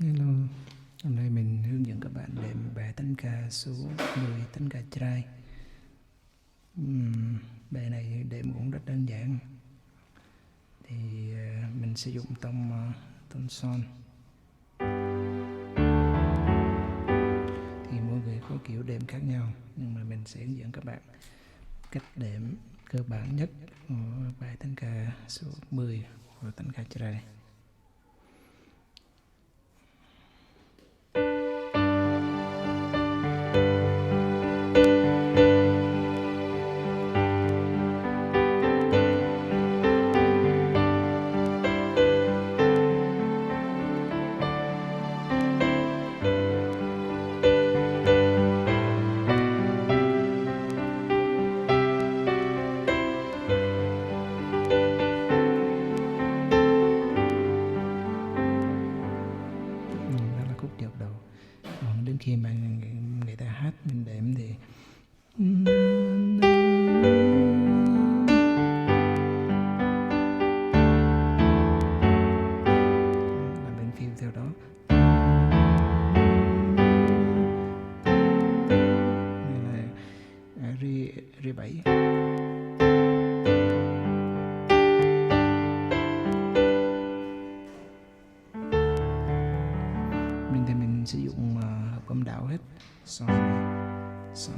Hello, hôm nay mình hướng dẫn các bạn đệm bài tánh ca số 10 tánh ca trai. Bài này đệm cũng rất đơn giản. Thì mình sử dụng tông son. Thì mỗi người có kiểu đệm khác nhau, nhưng mà mình sẽ hướng dẫn các bạn cách đệm cơ bản nhất của bài tánh ca số 10 của tánh ca trai. Đó là khúc dạo đầu. Còn đến khi mà người ta hát mình đệm thì là mình phiêu theo đó. Này là re 7. Mình sử dụng hợp âm đạo hết. Son son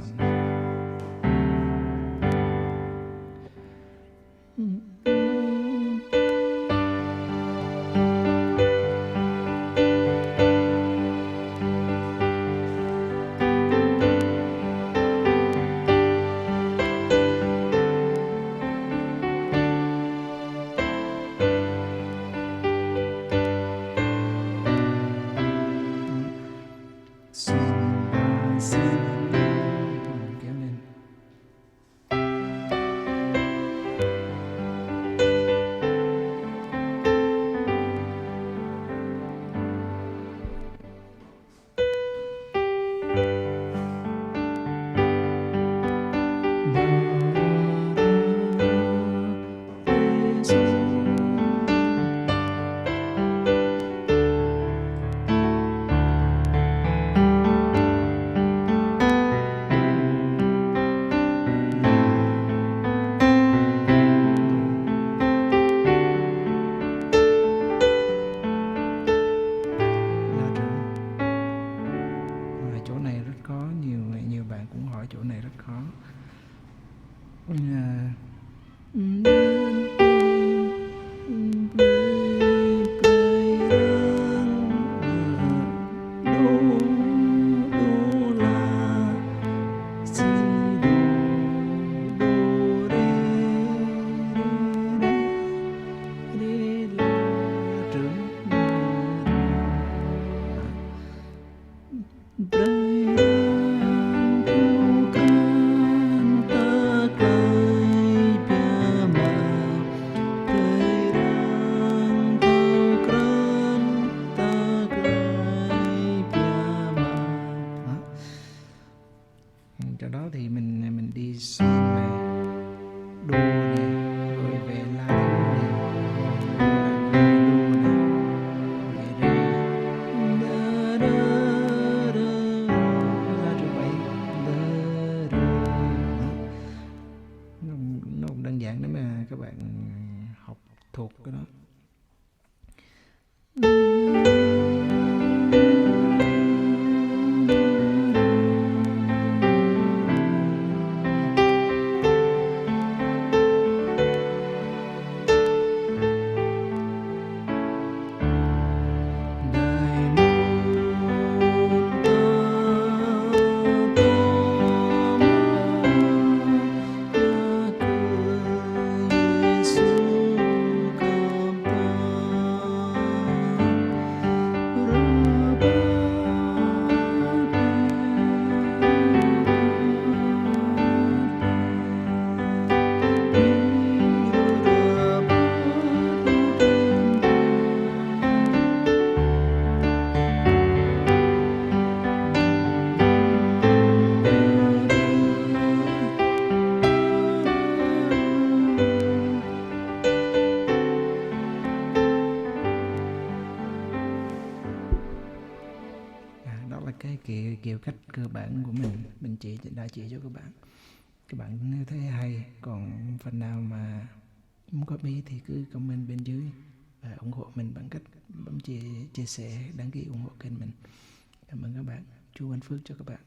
la si kéo cái kiểu cách cơ bản của mình đã chỉ cho các bạn nếu thấy hay. Còn phần nào mà muốn copy thì cứ comment bên dưới và ủng hộ mình bằng cách bấm chia sẻ, đăng ký ủng hộ kênh mình. Cảm ơn các bạn. Chú ban phước cho các bạn.